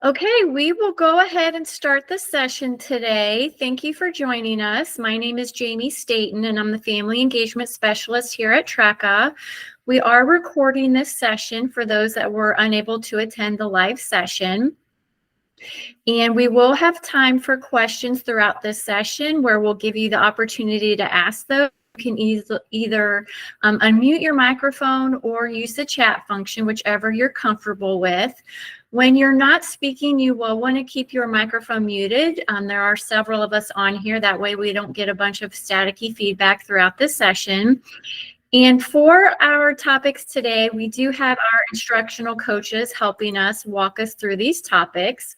Okay, we will go ahead and start the session today. Thank you for joining us. My name is Jamie Staten, and I'm the Family Engagement Specialist here at TRECA. We are recording this session for those that were unable to attend the live session. And we will have time for questions throughout this session where we'll give you the opportunity to ask those. You can either unmute your microphone or use the chat function, whichever you're comfortable with. When you're not speaking, you will want to keep your microphone muted. There are several of us on here. That way we don't get a bunch of staticky feedback throughout this session. And for our topics today, we do have our instructional coaches helping us walk us through these topics.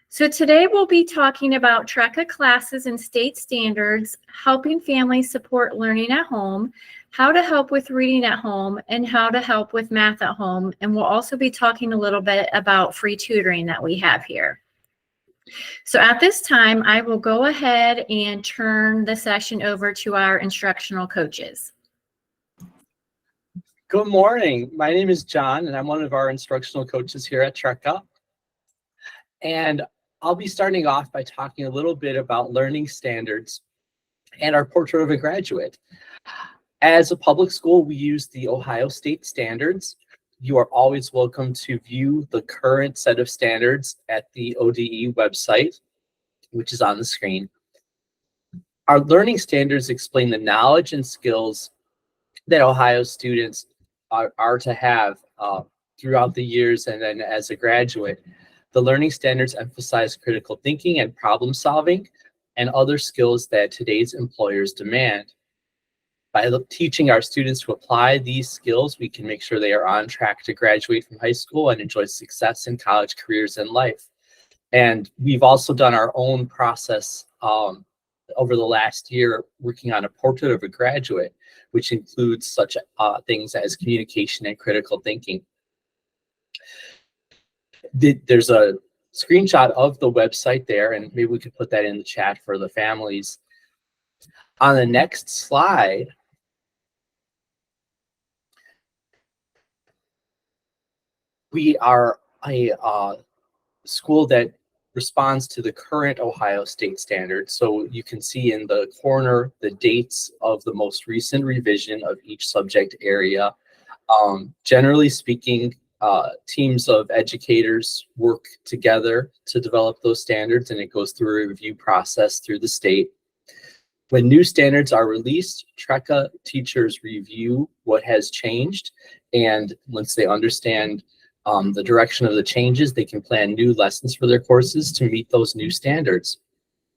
So today we'll be talking about TRECA classes and state standards, helping families support learning at home, how to help with reading at home, and how to help with math at home. And we'll also be talking a little bit about free tutoring that we have here. So at this time, I will go ahead and turn the session over to our instructional coaches. Good morning. My name is John, and I'm one of our instructional coaches here at TRECA. And I'll be starting off by talking a little bit about learning standards and our portrait of a graduate. As a public school, we use the Ohio State standards. You are always welcome to view the current set of standards at the ODE website, which is on the screen. Our learning standards explain the knowledge and skills that Ohio students are to have throughout the years and then as a graduate. The learning standards emphasize critical thinking and problem solving and other skills that today's employers demand. By teaching our students to apply these skills, we can make sure they are on track to graduate from high school and enjoy success in college careers and life. And we've also done our own process over the last year working on a portrait of a graduate, which includes such things as communication and critical thinking. There's a screenshot of the website there, and maybe we could put that in the chat for the families. On the next slide, we are a school that responds to the current Ohio State standards. So you can see in the corner the dates of the most recent revision of each subject area. Generally speaking, teams of educators work together to develop those standards, and it goes through a review process through the state. When new standards are released, TRECA teachers review what has changed, and once they understand the direction of the changes, they can plan new lessons for their courses to meet those new standards.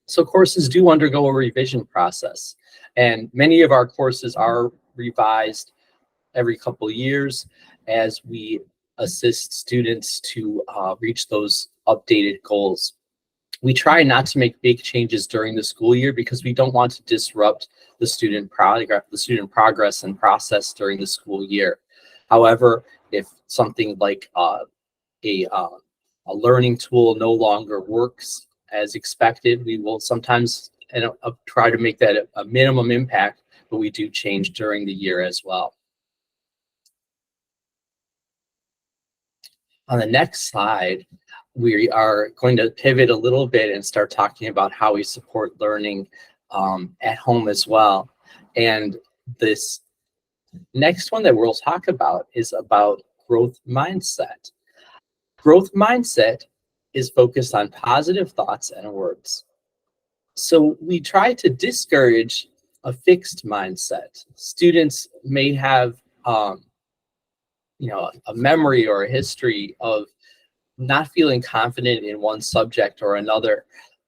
So courses do undergo a revision process, and many of our courses are revised every couple of years as we assist students to reach those updated goals. We try not to make big changes during the school year because we don't want to disrupt the student progress and process during the school year. However, if something like a learning tool no longer works as expected, we will sometimes try to make that a minimum impact, but we do change during the year as well. On the next slide, we are going to pivot a little bit and start talking about how we support learning at home as well. And this next one that we'll talk about is about growth mindset. Growth mindset is focused on positive thoughts and words. So we try to discourage a fixed mindset. Students may have a memory or a history of not feeling confident in one subject or another,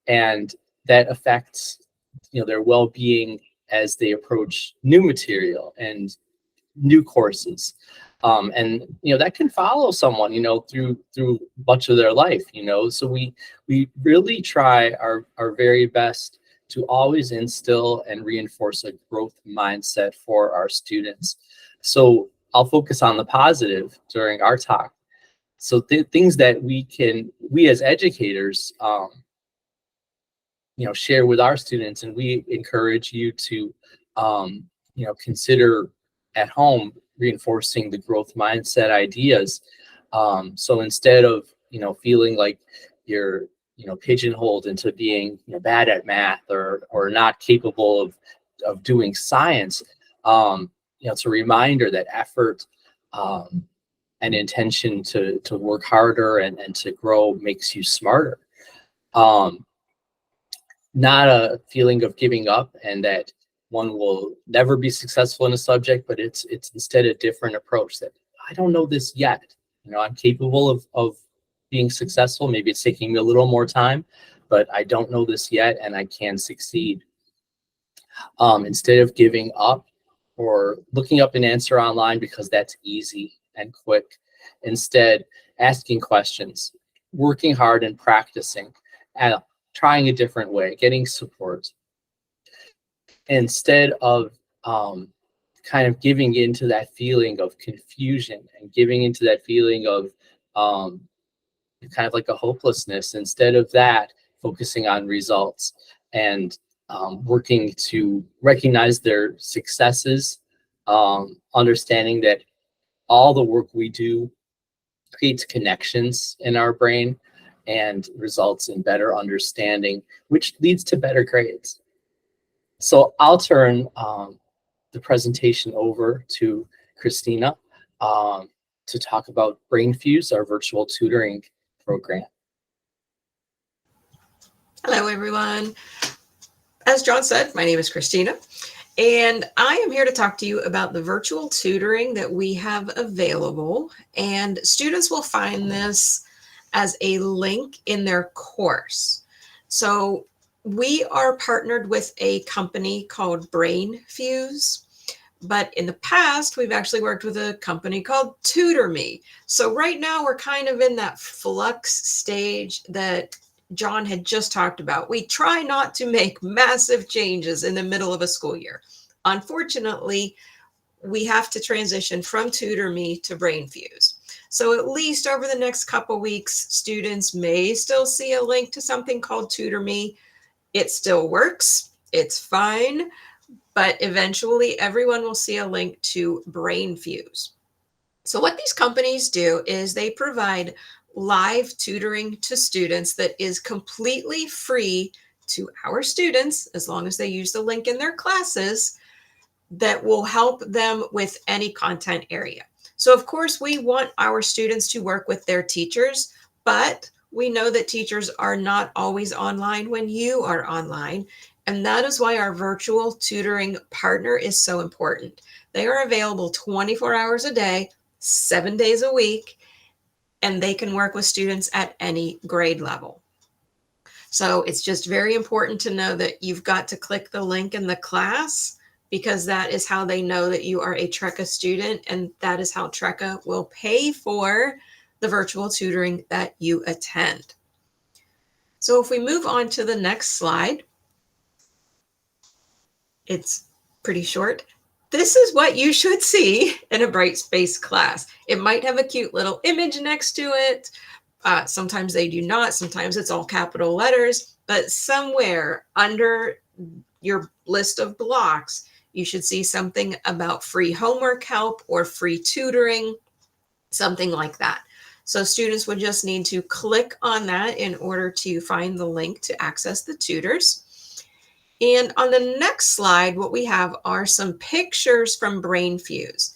and that affects their well-being as they approach new material and new courses. And that can follow someone through much of their life. So we really try our very best to always instill and reinforce a growth mindset for our students. So I'll focus on the positive during our talk. So things that we as educators, share with our students, and we encourage you to, consider at home reinforcing the growth mindset ideas. So instead of, feeling like you're, pigeonholed into being, bad at math or not capable of doing science. It's a reminder that effort and intention to work harder and to grow makes you smarter. Um, Not a feeling of giving up and that one will never be successful in a subject, but it's instead a different approach that I don't know this yet. I'm capable of being successful. Maybe it's taking me a little more time, but I don't know this yet and I can succeed. Instead of giving up or looking up an answer online because that's easy and quick, instead asking questions, working hard and practicing, and trying a different way, getting support, instead of kind of giving into that feeling of confusion and giving into that feeling of kind of like a hopelessness. Instead of that, focusing on results and working to recognize their successes, understanding that all the work we do creates connections in our brain and results in better understanding, which leads to better grades. So I'll turn the presentation over to Christina to talk about BrainFuse, our virtual tutoring program. Hello, everyone. As John said, my name is Christina, and I am here to talk to you about the virtual tutoring that we have available. And students will find this as a link in their course. So we are partnered with a company called BrainFuse, but in the past, we've actually worked with a company called TutorMe. So right now we're kind of in that flux stage that John had just talked about. We try not to make massive changes in the middle of a school year. Unfortunately, we have to transition from TutorMe to BrainFuse. So at least over the next couple weeks, students may still see a link to something called TutorMe. It still works. It's fine. But eventually everyone will see a link to BrainFuse. So what these companies do is they provide live tutoring to students that is completely free to our students, as long as they use the link in their classes, that will help them with any content area. So of course, we want our students to work with their teachers, but we know that teachers are not always online when you are online. And that is why our virtual tutoring partner is so important. They are available 24 hours a day, 7 days a week, and they can work with students at any grade level. So it's just very important to know that you've got to click the link in the class, because that is how they know that you are a TRECA student, and that is how TRECA will pay for the virtual tutoring that you attend. So if we move on to the next slide, it's pretty short. This is what you should see in a Brightspace class. It might have a cute little image next to it. Sometimes they do not. Sometimes it's all capital letters, but somewhere under your list of blocks, you should see something about free homework help or free tutoring, something like that. So students would just need to click on that in order to find the link to access the tutors. And on the next slide, what we have are some pictures from BrainFuse.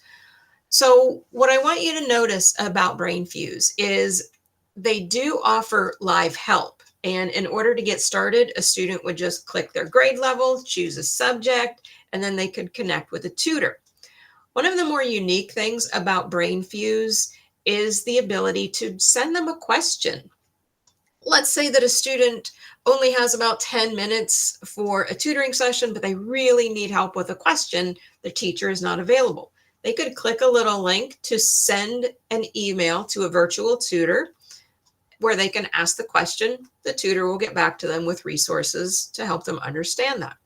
So what I want you to notice about BrainFuse is they do offer live help. And in order to get started, a student would just click their grade level, choose a subject, and then they could connect with a tutor. One of the more unique things about BrainFuse is the ability to send them a question. Let's say that a student only has about 10 minutes for a tutoring session, but they really need help with a question. The teacher is not available. They could click a little link to send an email to a virtual tutor where they can ask the question. The tutor will get back to them with resources to help them understand that.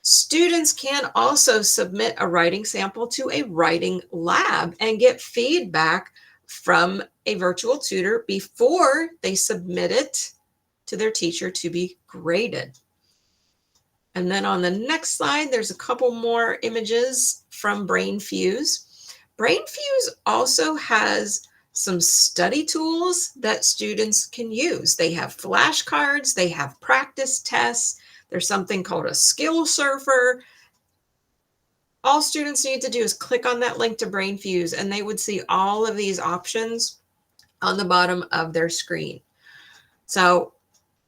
Students can also submit a writing sample to a writing lab and get feedback from a virtual tutor before they submit it to their teacher to be graded. And then on the next slide, there's a couple more images from BrainFuse. BrainFuse also has some study tools that students can use. They have flashcards, they have practice tests, there's something called a skill surfer. All students need to do is click on that link to BrainFuse and they would see all of these options on the bottom of their screen. So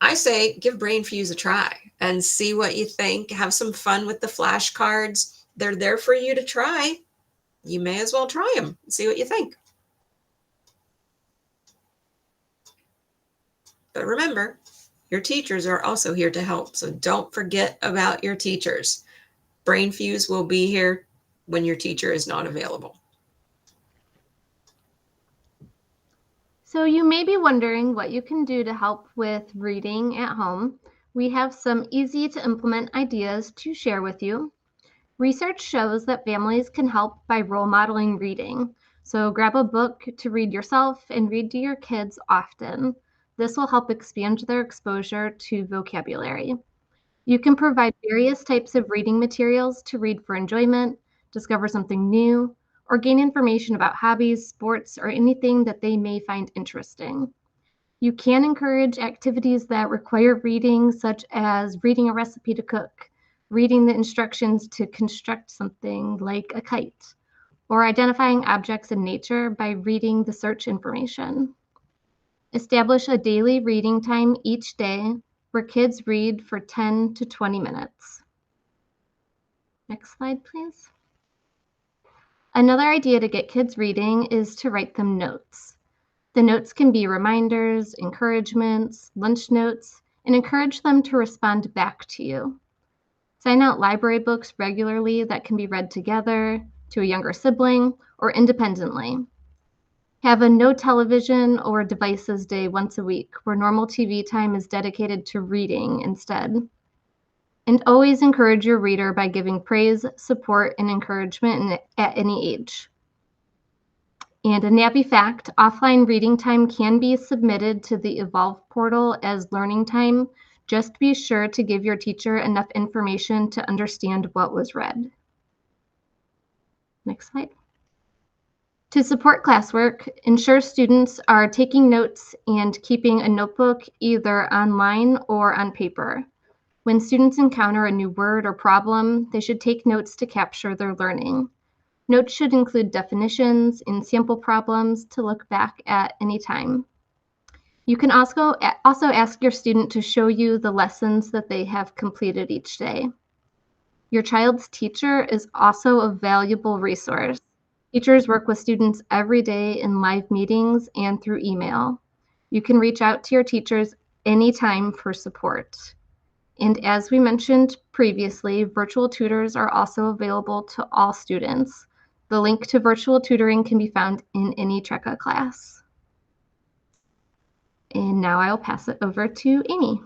I say give BrainFuse a try and see what you think. Have some fun with the flashcards. They're there for you to try. You may as well try them and see what you think. But remember, your teachers are also here to help. So don't forget about your teachers. BrainFuse will be here when your teacher is not available. So you may be wondering what you can do to help with reading at home. We have some easy to implement ideas to share with you. Research shows that families can help by role modeling reading. So grab a book to read yourself and read to your kids often. This will help expand their exposure to vocabulary. You can provide various types of reading materials to read for enjoyment, discover something new, or gain information about hobbies, sports, or anything that they may find interesting. You can encourage activities that require reading, such as reading a recipe to cook, reading the instructions to construct something like a kite, or identifying objects in nature by reading the search information. Establish a daily reading time each day where kids read for 10 to 20 minutes. Next slide, please. Another idea to get kids reading is to write them notes. The notes can be reminders, encouragements, lunch notes, and encourage them to respond back to you. Sign out library books regularly that can be read together, to a younger sibling, or independently. Have a no television or devices day once a week where normal TV time is dedicated to reading instead. And always encourage your reader by giving praise, support, and encouragement at any age. And a nappy fact, offline reading time can be submitted to the Evolve portal as learning time. Just be sure to give your teacher enough information to understand what was read. Next slide. To support classwork, ensure students are taking notes and keeping a notebook either online or on paper. When students encounter a new word or problem, they should take notes to capture their learning. Notes should include definitions and sample problems to look back at any time. You can also ask your student to show you the lessons that they have completed each day. Your child's teacher is also a valuable resource. Teachers work with students every day in live meetings and through email. You can reach out to your teachers anytime for support. And as we mentioned previously, virtual tutors are also available to all students. The link to virtual tutoring can be found in any TRECA class. And now I'll pass it over to Amy.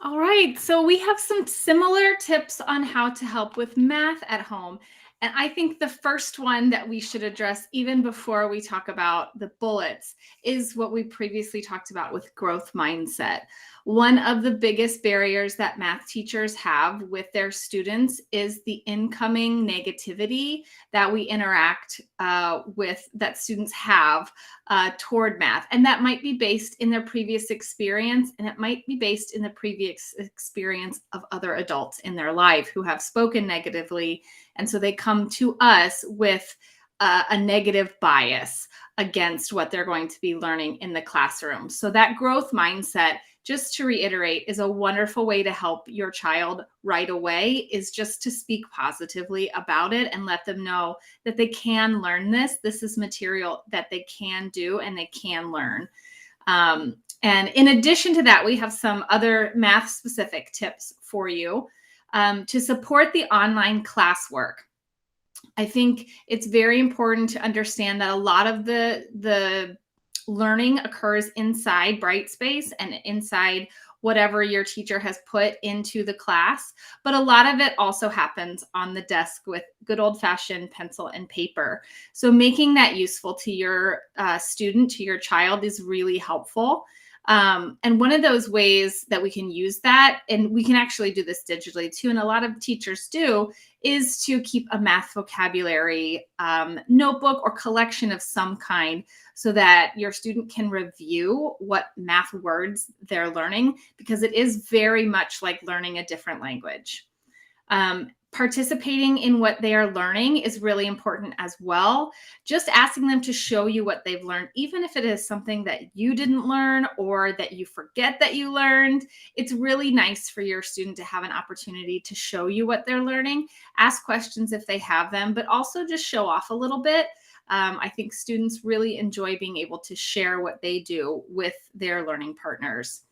All right, so we have some similar tips on how to help with math at home. And I think the first one that we should address, even before we talk about the bullets, is what we previously talked about with growth mindset. One of the biggest barriers that math teachers have with their students is the incoming negativity that we interact with, that students have toward math. And that might be based in their previous experience, and it might be based in the previous experience of other adults in their life who have spoken negatively. And so they come to us with a negative bias against what they're going to be learning in the classroom. So that growth mindset, just to reiterate, is a wonderful way to help your child right away, is just to speak positively about it and let them know that they can learn this. This is material that they can do and they can learn. And in addition to that, we have some other math specific tips for you to support the online classwork. I think it's very important to understand that a lot of the learning occurs inside Brightspace and inside whatever your teacher has put into the class, but a lot of it also happens on the desk with good old-fashioned pencil and paper. So making that useful to your student, to your child, is really helpful. And one of those ways that we can use that, and we can actually do this digitally too, and a lot of teachers do, is to keep a math vocabulary notebook or collection of some kind so that your student can review what math words they're learning, because it is very much like learning a different language. Participating in what they are learning is really important as well. Just asking them to show you what they've learned, even if it is something that you didn't learn or that you forget that you learned, it's really nice for your student to have an opportunity to show you what they're learning. Ask questions if they have them, but also just show off a little bit. I think students really enjoy being able to share what they do with their learning partners.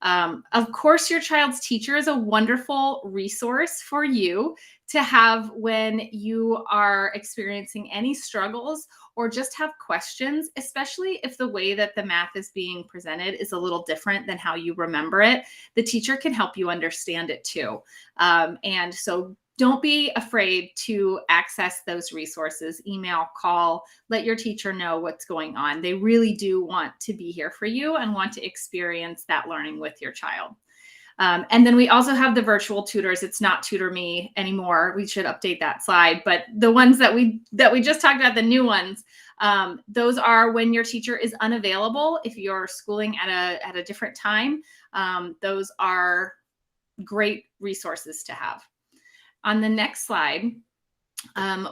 Of course, your child's teacher is a wonderful resource for you to have when you are experiencing any struggles or just have questions, especially if the way that the math is being presented is a little different than how you remember it. The teacher can help you understand it too. And so don't be afraid to access those resources, email, call, let your teacher know what's going on. They really do want to be here for you and want to experience that learning with your child. And then we also have the virtual tutors. It's not Tutor Me anymore. We should update that slide. But the ones that we just talked about, the new ones, those are when your teacher is unavailable. If you're schooling at a different time, those are great resources to have. On the next slide,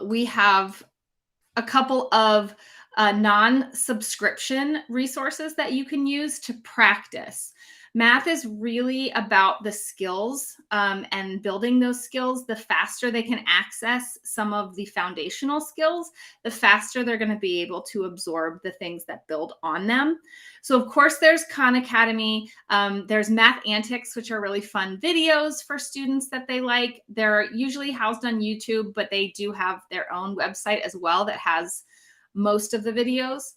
we have a couple of non-subscription resources that you can use to practice. Math is really about the skills and building those skills. The faster they can access some of the foundational skills, the faster they're going to be able to absorb the things that build on them. So of course, there's Khan Academy. There's Math Antics, which are really fun videos for students that they like. They're usually housed on YouTube, but they do have their own website as well that has most of the videos.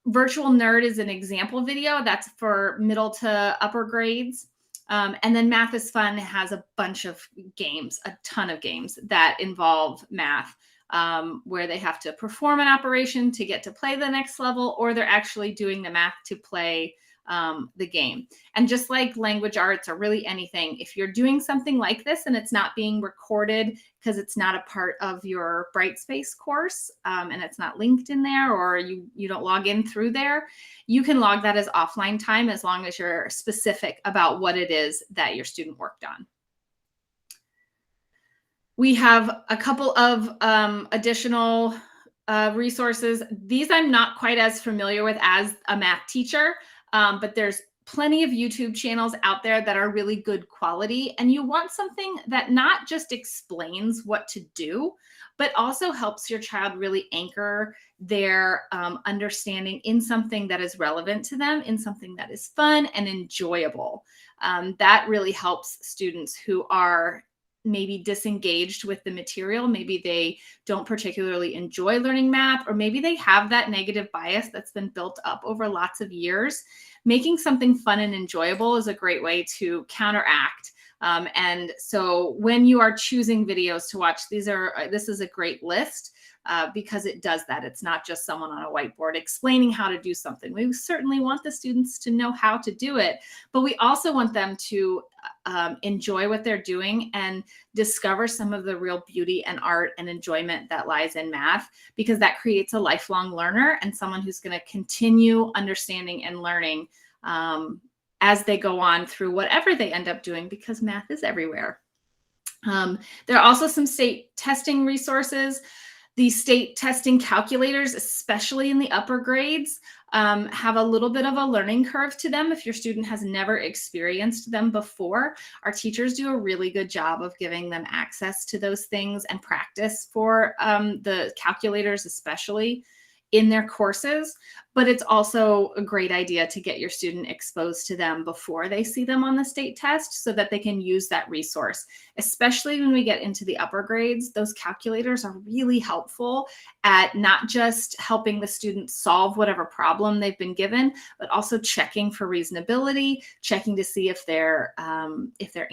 Virtual Nerd is an example video that's for middle to upper grades. And then Math is Fun has a bunch of games, a ton of games that involve math, where they have to perform an operation to get to play the next level, or they're actually doing the math to play the game. And just like language arts or really anything, if you're doing something like this and it's not being recorded because it's not a part of your Brightspace course and it's not linked in there, or you don't log in through there, you can log that as offline time as long as you're specific about what it is that your student worked on. We have a couple of additional resources. These I'm not quite as familiar with as a math teacher, but there's plenty of YouTube channels out there that are really good quality. And you want something that not just explains what to do, but also helps your child really anchor their understanding in something that is relevant to them, in something that is fun and enjoyable. That really helps students who are maybe disengaged with the material. Maybe they don't particularly enjoy learning math, or maybe they have that negative bias that's been built up over lots of years. Making something fun and enjoyable is a great way to counteract. And so when you are choosing videos to watch, this is a great list because it does that. It's not just someone on a whiteboard explaining how to do something. We certainly want the students to know how to do it, but we also want them to enjoy what they're doing and discover some of the real beauty and art and enjoyment that lies in math, because that creates a lifelong learner and someone who's going to continue understanding and learning as they go on through whatever they end up doing, because math is everywhere. There are also some state testing resources. These state testing calculators, especially in the upper grades, have a little bit of a learning curve to them if your student has never experienced them before. Our teachers do a really good job of giving them access to those things and practice for the calculators, especially in their courses. But it's also a great idea to get your student exposed to them before they see them on the state test so that they can use that resource. Especially when we get into the upper grades, those calculators are really helpful at not just helping the student solve whatever problem they've been given, but also checking for reasonability, checking to see if their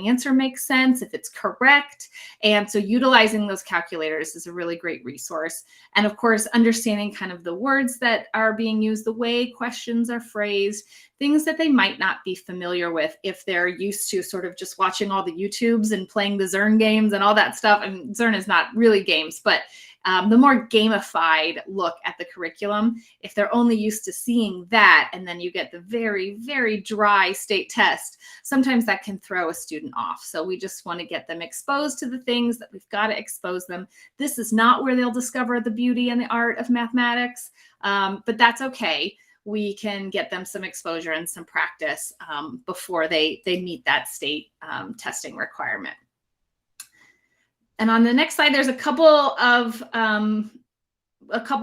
answer makes sense, if it's correct. And so utilizing those calculators is a really great resource. And of course, understanding kind of the words that are being used use, the way questions are phrased, things that they might not be familiar with if they're used to sort of just watching all the YouTubes and playing the Zern games and all that stuff. And Zern is not really games, but the more gamified look at the curriculum, if they're only used to seeing that, and then you get the very, very dry state test, sometimes that can throw a student off. So we just want to get them exposed to the things that we've got to expose them. This is not where they'll discover the beauty and the art of mathematics, but that's okay. We can get them some exposure and some practice before they meet that state testing requirement. And on the next slide, there's a couple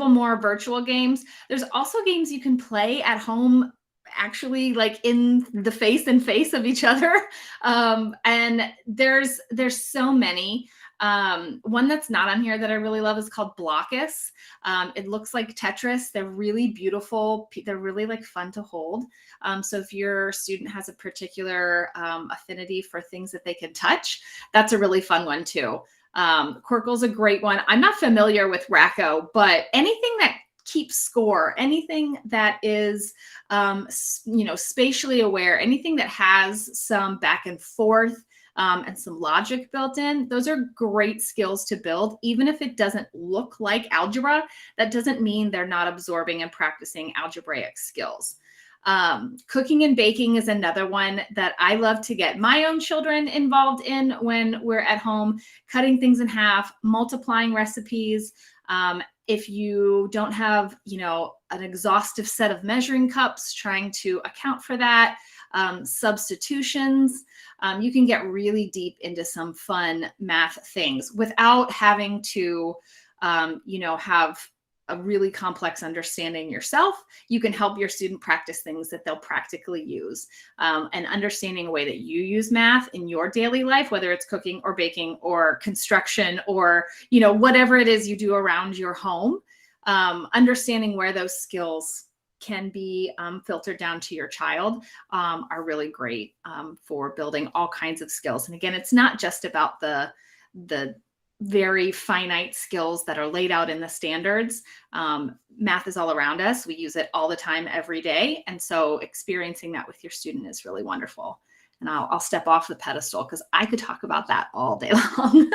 more virtual games. There's also games you can play at home, actually, like in the face of each other. And there's so many. One that's not on here that I really love is called Blockus. It looks like Tetris. They're really beautiful. They're really like fun to hold. So if your student has a particular affinity for things that they can touch, that's a really fun one too. Quirkle's a great one. I'm not familiar with Racco, but anything that keeps score, anything that is, spatially aware, anything that has some back and forth and some logic built in, those are great skills to build. Even if it doesn't look like algebra, that doesn't mean they're not absorbing and practicing algebraic skills. Cooking and baking is another one that I love to get my own children involved in when we're at home, cutting things in half, multiplying recipes. If you don't have, an exhaustive set of measuring cups, trying to account for that, substitutions, you can get really deep into some fun math things without having to, have a really complex understanding yourself. You can help your student practice things that they'll practically use, and understanding a way that you use math in your daily life, whether it's cooking or baking or construction or, whatever it is you do around your home, understanding where those skills can be filtered down to your child are really great for building all kinds of skills. And again, it's not just about the very finite skills that are laid out in the standards. Math is all around us. We use it all the time, every day. And so experiencing that with your student is really wonderful. And I'll step off the pedestal because I could talk about that all day long.